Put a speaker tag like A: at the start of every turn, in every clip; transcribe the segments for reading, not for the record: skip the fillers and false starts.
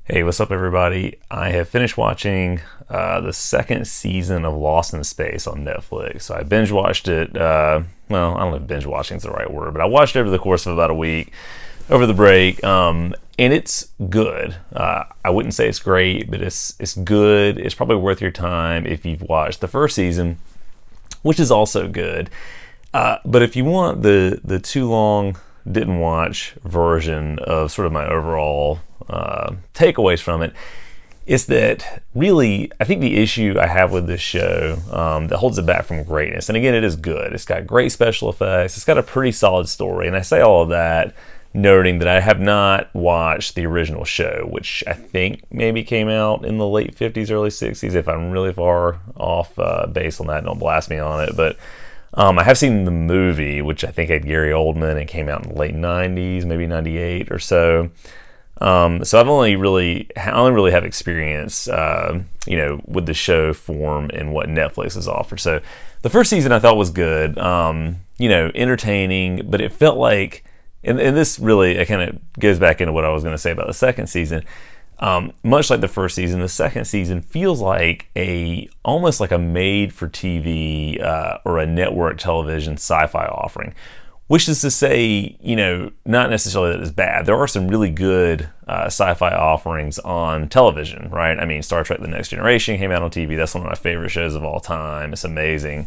A: Hey, what's up, everybody? I have finished watching the second season of Lost in Space on Netflix. So I binge watched it. Well, I don't know if binge watching is the right word, but I watched it over the course of about a week over the break, and it's good. I wouldn't say it's great, but it's good. It's probably worth your time if you've watched the first season, which is also good. But if you want the too long didn't watch version of sort of my overall takeaways from it, is that really I think the issue I have with this show that holds it back from greatness, and again, it is good. It's got great special effects. It's got a pretty solid story, and I say all of that noting that I have not watched the original show, which I think maybe came out in the late 50s, early 60s. If I'm really far off base on that, don't blast me on it. But I have seen the movie, which I think had Gary Oldman and came out in the late 90s, maybe 98 or so. So I only really have experience, with the show form and what Netflix has offered. So the first season I thought was good, entertaining, but it felt like, and this really, it kind of goes back into what I was going to say about the second season. Much like the first season, the second season feels like almost like a made-for-TV or a network television sci-fi offering. Which is to say, not necessarily that it's bad. There are some really good sci-fi offerings on television, right? I mean, Star Trek: The Next Generation came out on TV. That's one of my favorite shows of all time. It's amazing.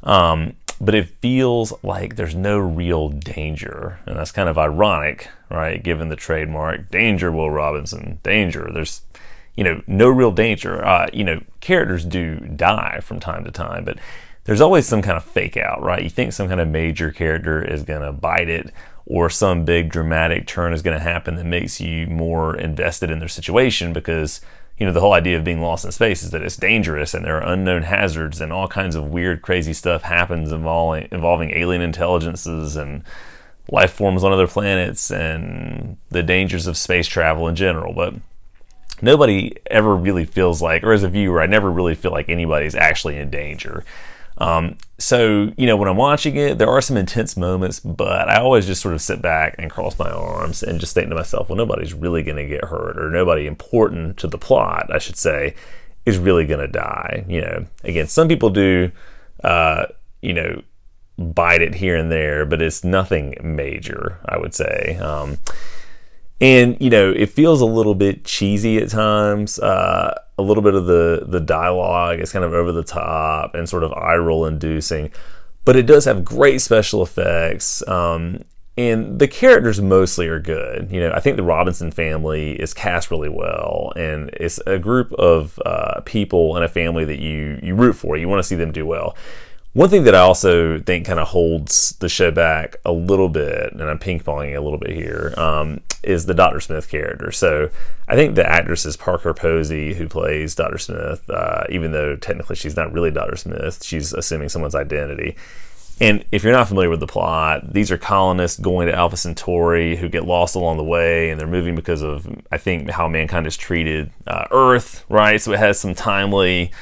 A: But it feels like there's no real danger. And that's kind of ironic, right? Given the trademark, danger, Will Robinson, danger. There's, no real danger. Characters do die from time to time, but there's always some kind of fake out, right? You think some kind of major character is going to bite it, or some big dramatic turn is going to happen that makes you more invested in their situation because, the whole idea of being lost in space is that it's dangerous and there are unknown hazards and all kinds of weird, crazy stuff happens involving alien intelligences and life forms on other planets and the dangers of space travel in general. But nobody ever really feels like, or as a viewer, I never really feel like anybody's actually in danger. So when I'm watching it, there are some intense moments, but I always just sort of sit back and cross my arms and just think to myself, well, nobody's really going to get hurt, or nobody important to the plot, I should say, is really going to die. Again, some people do, bite it here and there, but it's nothing major, I would say. And, it feels a little bit cheesy at times. A little bit of the dialogue is kind of over the top and sort of eye-roll inducing. But it does have great special effects. And the characters mostly are good. I think the Robinson family is cast really well. And it's a group of people and a family that you root for. You want to see them do well. One thing that I also think kind of holds the show back a little bit, and I'm ping-ponging a little bit here, is the Dr. Smith character. So I think the actress is Parker Posey, who plays Dr. Smith, even though technically she's not really Dr. Smith. She's assuming someone's identity. And if you're not familiar with the plot, these are colonists going to Alpha Centauri who get lost along the way, and they're moving because of, I think, how mankind has treated Earth, right? So it has some timely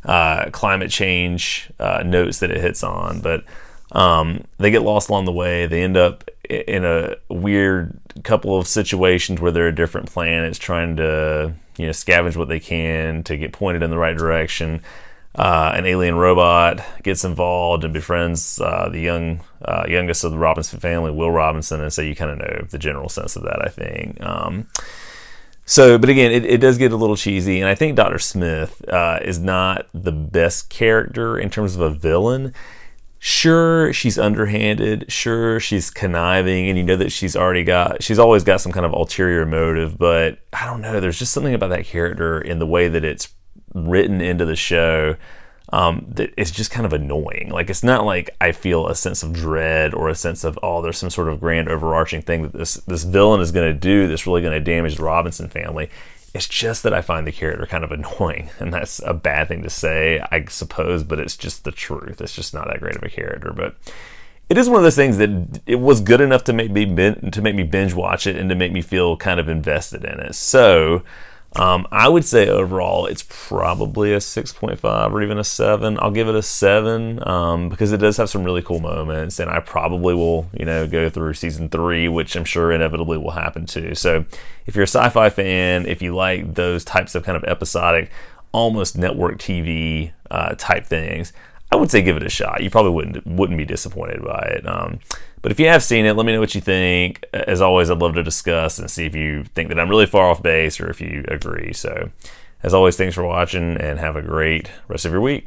A: climate change notes that it hits on, but they get lost along the way. They end up in a weird couple of situations where they're at different planets trying to scavenge what they can to get pointed in the right direction. An alien robot gets involved and befriends the youngest of the Robinson family, Will Robinson, and so you kind of know the general sense of that, I think. But again, it does get a little cheesy, and I think Dr. Smith is not the best character in terms of a villain. Sure, she's underhanded. Sure, she's conniving, and that she's always got some kind of ulterior motive. But I don't know. There's just something about that character in the way that it's written into the show that is just kind of annoying. Like, it's not like I feel a sense of dread or a sense of, there's some sort of grand overarching thing that this villain is going to do that's really going to damage the Robinson family. It's just that I find the character kind of annoying, and that's a bad thing to say, I suppose, but it's just the truth. It's just not that great of a character, but it is one of those things that it was good enough to make me binge watch it and to make me feel kind of invested in it. So I would say overall it's probably a 6.5 or even a 7. I'll give it a 7 because it does have some really cool moments, and I probably will, go through season 3, which I'm sure inevitably will happen too. So if you're a sci-fi fan, if you like those types of kind of episodic, almost network TV type things, I would say give it a shot. You probably wouldn't be disappointed by it. But if you have seen it, let me know what you think. As always, I'd love to discuss and see if you think that I'm really far off base or if you agree. So, as always, thanks for watching and have a great rest of your week.